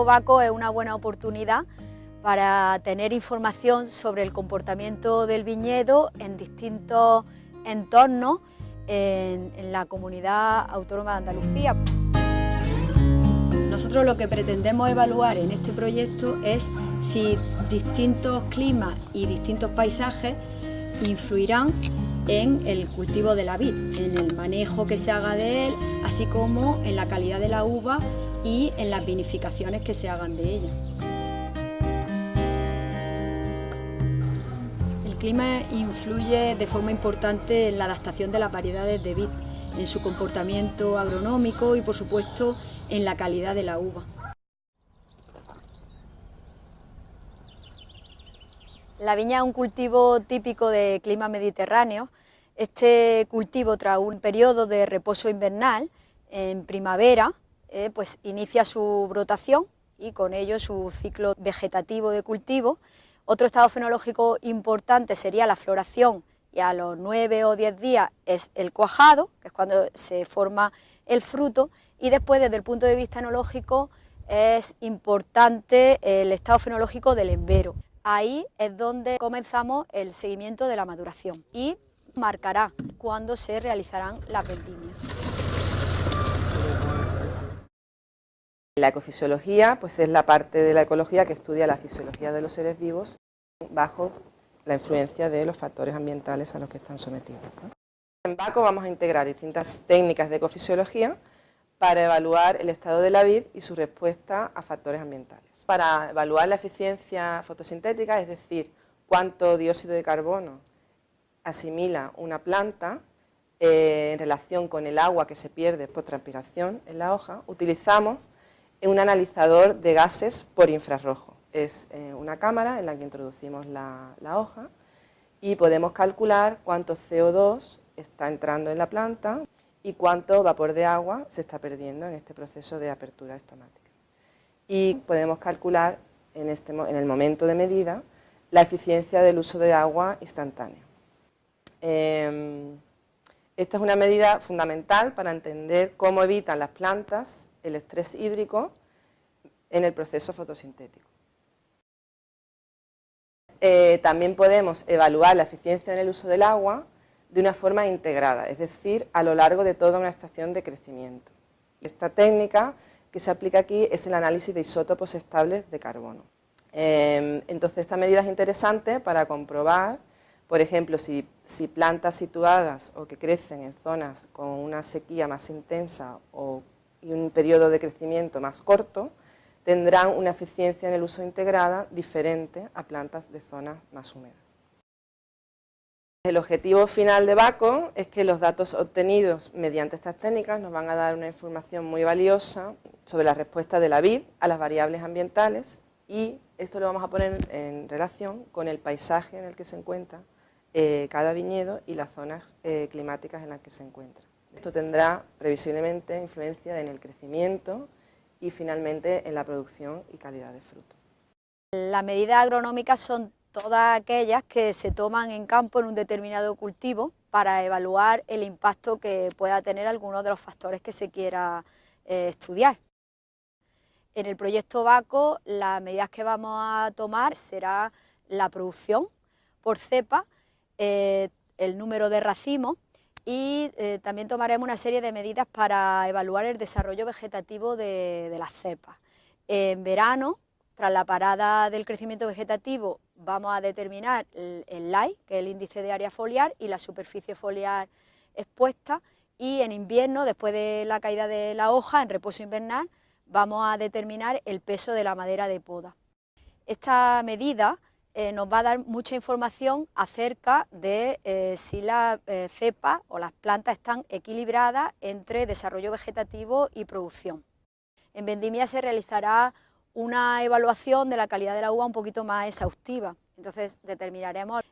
proyecto Baco es una buena oportunidad para tener información sobre el comportamiento del viñedo en distintos entornos en la comunidad autónoma de Andalucía. Nosotros lo que pretendemos evaluar en este proyecto es si distintos climas y distintos paisajes influirán en el cultivo de la vid, en el manejo que se haga de él, así como en la calidad de la uva y en las vinificaciones que se hagan de ella. El clima influye de forma importante en la adaptación de las variedades de vid, en su comportamiento agronómico y, por supuesto, en la calidad de la uva. La viña es un cultivo típico de clima mediterráneo. Este cultivo, tras un periodo de reposo invernal, en primavera, pues inicia su brotación y con ello su ciclo vegetativo de cultivo. Otro estado fenológico importante sería la floración, y a los 9 o 10 días es el cuajado, que es cuando se forma el fruto, y después, desde el punto de vista enológico, es importante el estado fenológico del embero. Ahí es donde comenzamos el seguimiento de la maduración y marcará cuándo se realizarán las vendimias. La ecofisiología pues es la parte de la ecología que estudia la fisiología de los seres vivos bajo la influencia de los factores ambientales a los que están sometidos, ¿no? En Baco vamos a integrar distintas técnicas de ecofisiología para evaluar el estado de la vid y su respuesta a factores ambientales. Para evaluar la eficiencia fotosintética, es decir, cuánto dióxido de carbono asimila una planta en relación con el agua que se pierde por transpiración en la hoja, utilizamos un analizador de gases por infrarrojo. Es una cámara en la que introducimos la hoja y podemos calcular cuánto CO2 está entrando en la planta y cuánto vapor de agua se está perdiendo en este proceso de apertura estomática. Y podemos calcular en el momento de medida la eficiencia del uso de agua instantáneo. Esta es una medida fundamental para entender cómo evitan las plantas el estrés hídrico en el proceso fotosintético. También podemos evaluar la eficiencia en el uso del agua de una forma integrada, es decir, a lo largo de toda una estación de crecimiento. Esta técnica que se aplica aquí es el análisis de isótopos estables de carbono. Entonces, esta medida es interesante para comprobar, por ejemplo, si plantas situadas o que crecen en zonas con una sequía más intensa y un periodo de crecimiento más corto, tendrán una eficiencia en el uso integrada diferente a plantas de zonas más húmedas. El objetivo final de Baco es que los datos obtenidos mediante estas técnicas nos van a dar una información muy valiosa sobre la respuesta de la vid a las variables ambientales, y esto lo vamos a poner en relación con el paisaje en el que se encuentra cada viñedo y las zonas climáticas en las que se encuentra. Esto tendrá previsiblemente influencia en el crecimiento y finalmente en la producción y calidad de fruto. Las medidas agronómicas son todas aquellas que se toman en campo en un determinado cultivo para evaluar el impacto que pueda tener alguno de los factores que se quiera estudiar. En el proyecto Baco, las medidas que vamos a tomar será la producción por cepa, el número de racimos, y también tomaremos una serie de medidas para evaluar el desarrollo vegetativo de las cepas. En verano, tras la parada del crecimiento vegetativo, vamos a determinar el LAI, que es el índice de área foliar, y la superficie foliar expuesta, y en invierno, después de la caída de la hoja, en reposo invernal, vamos a determinar el peso de la madera de poda. Esta medida nos va a dar mucha información acerca de si las cepas o las plantas están equilibradas entre desarrollo vegetativo y producción. En vendimia se realizará una evaluación de la calidad de la uva un poquito más exhaustiva. Entonces determinaremos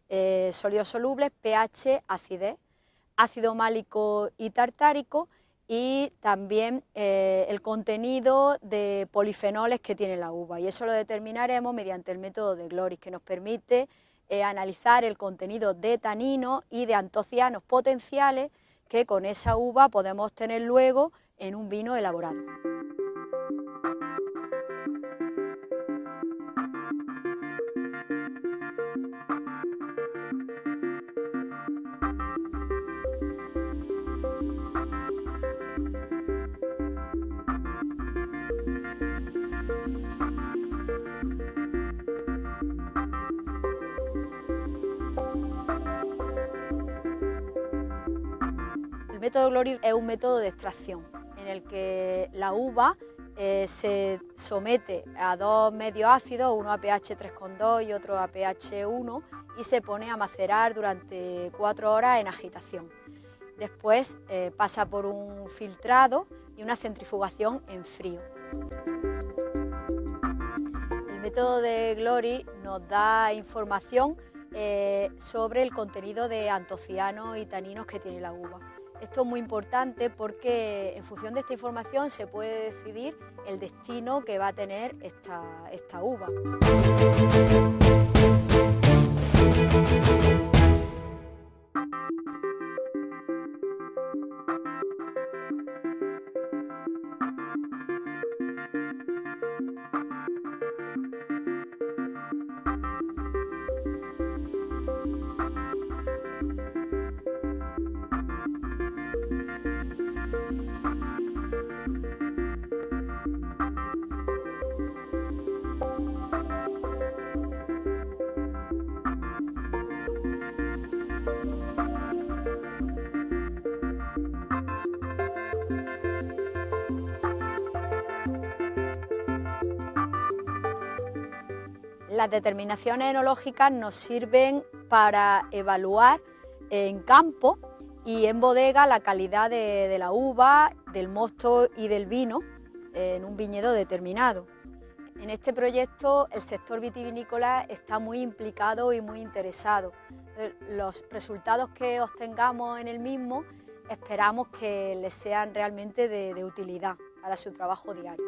sólidos solubles, pH, acidez, ácido málico y tartárico, y también el contenido de polifenoles que tiene la uva, y eso lo determinaremos mediante el método de Gloris, que nos permite analizar el contenido de taninos y de antocianos potenciales que con esa uva podemos obtener luego en un vino elaborado. El método Glory es un método de extracción en el que la uva se somete a dos medios ácidos, uno a pH 3,2 y otro a pH 1, y se pone a macerar durante 4 horas en agitación. Después pasa por un filtrado y una centrifugación en frío. El método de Glory nos da información sobre el contenido de antocianos y taninos que tiene la uva. Esto es muy importante porque en función de esta información se puede decidir el destino que va a tener esta uva. Las determinaciones enológicas nos sirven para evaluar en campo y en bodega la calidad de la uva, del mosto y del vino en un viñedo determinado. En este proyecto el sector vitivinícola está muy implicado y muy interesado. Los resultados que obtengamos en el mismo esperamos que les sean realmente de utilidad para su trabajo diario.